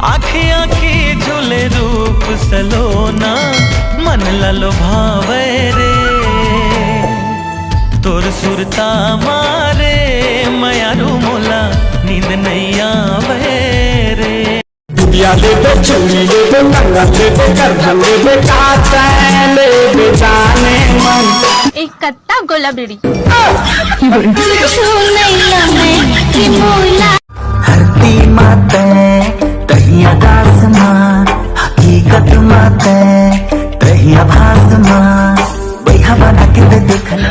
आखी आखी झूले रूप सलोना मन ललो भावे रे तोर सुरता मारे मयारू मोला नींद नहीं आवे रे दुबिया ले दे चुन्नी ले दे नंगा ले दे करधन ले दे काचा ले दे जाने मन एक कत्ता गोलाबेड़ी धरती माते तहिया दास माँ हकीकत माते तहिया भास माँ बैहा बना के दे देखना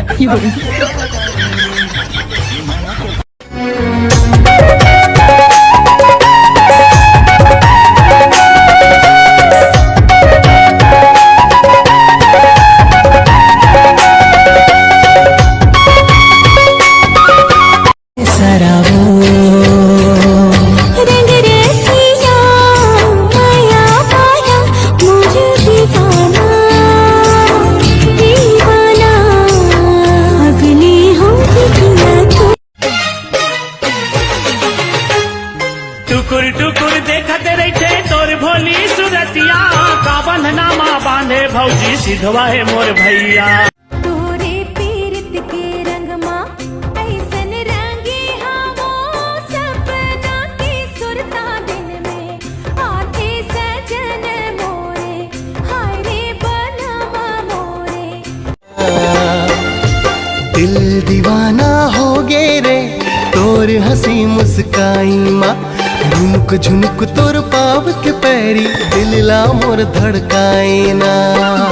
टुकुर टुकुर देखते रहे तोर भोली सुरतिया का बंधनामा बांधे भौजी सिधवा है मोर भैया तोरे पीरत के रंग माँ ऐसन रंगी वो सपना की सुरता दिन में आते सजन मोरे हाय रे बनवा मोरे दिल दीवाना हो गे रे तोर हंसी मुस्काई माँ झुनुक झुनुक तोर पाव के पैरी दिल ला मोर धड़काए ना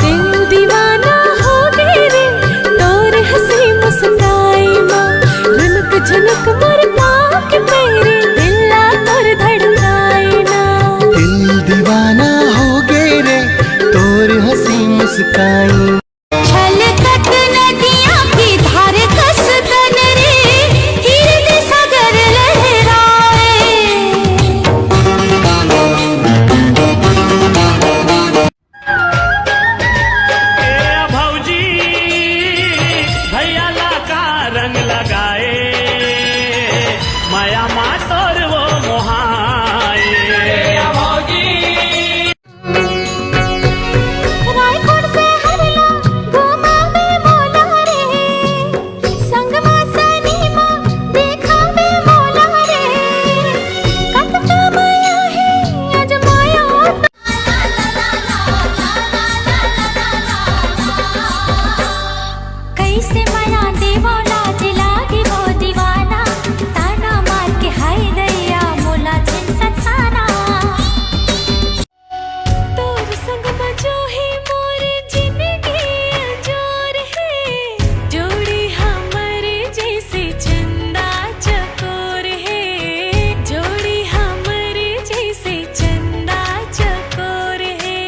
दिल दीवाना हो गए रे तोर हंसी मुस्काई माँ झुनुक झुनुक मोर पाँव के पैरे दिल ला तोर धड़काए ना दिल दीवाना हो गे रे तोर हंसी मुस्काई छलकत नदियाँ की धार कसदन रे हिरद सागर लहराए भौजी भैया ला का रंग लगाए माया मा तोर वो मोहाए रायपुर से हरला घुमावे मोला रे संगमा सनीमा देखावे मोला रे कतका माया है अजमाया कैसे माया देवोला जिलागी वो दीवाना ताना मार के हाय गया मोला जिन सताना तोर संग मजो है मोर जिंदगी अजोर है जोड़ी हमर जैसे चंदा चकोर है जोड़ी हमर जैसे चंदा चकोर है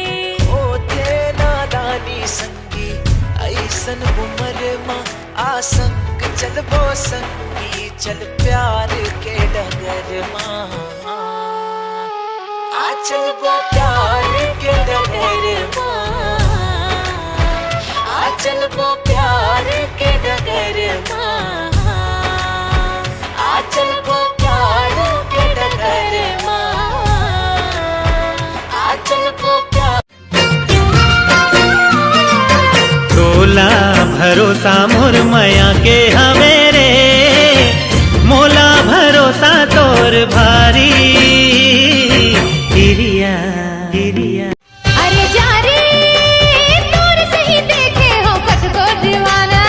ओ तेरा दानी संगी ऐसन उमर माँ आसंग चल वो संगी चल प्यार के डगर माँ आ चल वो प्यार के डगर माँ आ चल वो प्यार के डगर माँ आ चल वो प्यार के डगर माँ आ चल वो प्यार तोला भरोसा मोर मया के हमेरे मोला भरोसा तोर भारी हिरिया हिरिया अरे जा रे तोर से ही देखे हो कतको दीवाना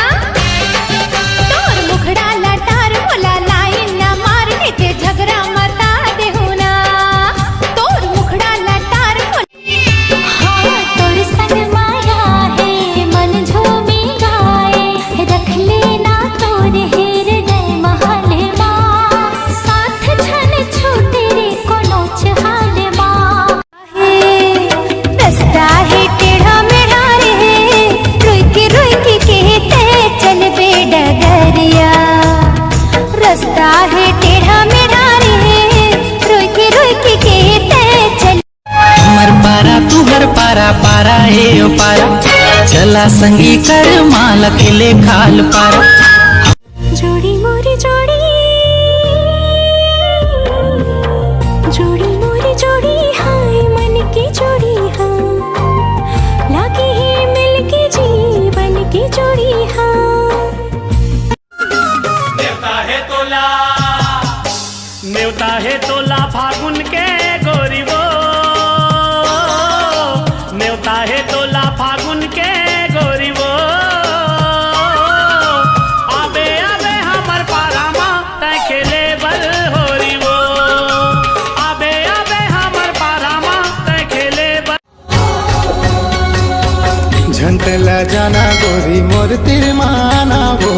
तोर मुखड़ा लटार मोला लाइन ना मार के झगड़ा मता देहु ना तोर मुखड़ा लटार हाँ तोर संग माया है मन झूमी गाए रख लेना तोर हेर गए महल माँ साथ छन छूटे रे कोनो चहाल माँ रास्ता है टेढ़ा मेढ़ा रे रुक कहते चल बे डगरिया रास्ता है टेढ़ा मेढ़ा रे रुक कहते चल मर पारा तू हर पारा पारा हे ओ पारा चला संगी कर माल अकेले खाल पारा जोड़ी मोरी जोड़ी जोड़ी मोरी जोड़ी ला जाना गोरी मोर तिरमाना हो,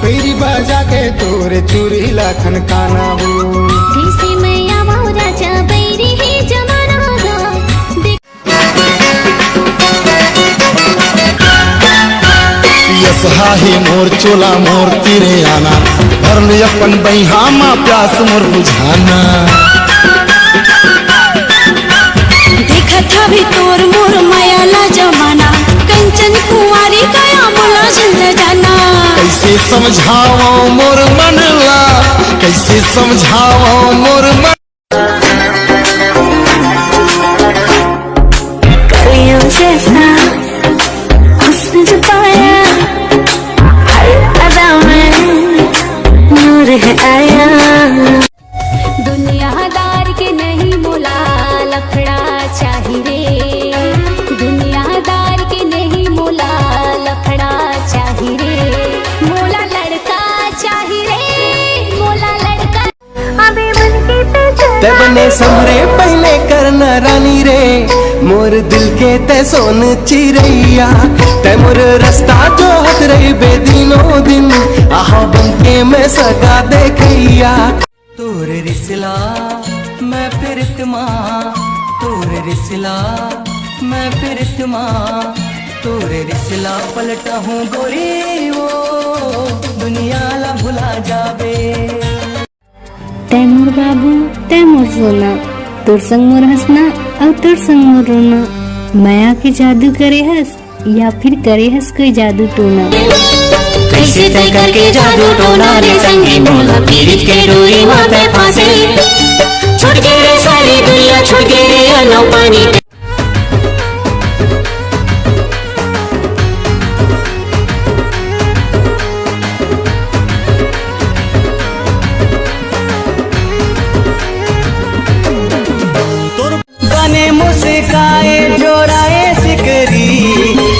पेरी बजा के तोरे चूरी लाखन काना हो। जैसे मैया वो राजा बैरी है जमाना हो। यसहा ही मोर चोला मोर तीरे आना, भर ले अपन बहिहा माँ प्यास मोर बुझाना। देखा था भी तोर मोर माया ला जमाना, कंचन कुंवारी गया मोला जिंद जाना। कैसे समझाओ मोर मनला, कैसे समझाओ मोर मन। करियों जैसा हुस्न जो पाया, हर अदा में नूर है आया। दुनियादार के नहीं मोला लफड़ा चाहिए, दुनियादार के नहीं मोला लफड़ा चाहिए। मोला लड़का चाहिए, मोला लड़का अबे मन के ते बने समरे पहले करना रानी रे, मोर दिल के ते सोन चिरैया। ते मोर रास्ता जो हट रही बेदिनों दिन, आहा बन के मैं सगा देखैया। तोरे रिसला मैं फिरत माँ, तोरे रिसला मैं फिरत माँ, तोरे रिसला पलटा हूँ गोरी वो दुनिया ला भुला जावे। तैमूर बाबू तैमूर सोना, तोर संग मोर हंसना और तोर संग मोर रोना। माया के जादू करे हंस या फिर करे हंस कोई जादू टोना। कैसे तय करके जादू टोना रे संगी मोला, पीरित के डोरी माथे फांसे। छूट गए रे सारी दुनिया, छूट गए रे अनो पानी। बने मुस्काए जोराए सिकरी,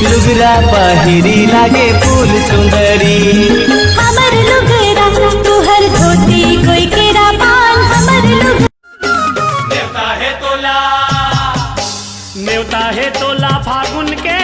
लुगरा पहिरी लागे फूल सुंदरी। हमर लुगरा तुहर धोती कोई केरा पान, हमर लुगरा न्योता है तोला फागुन के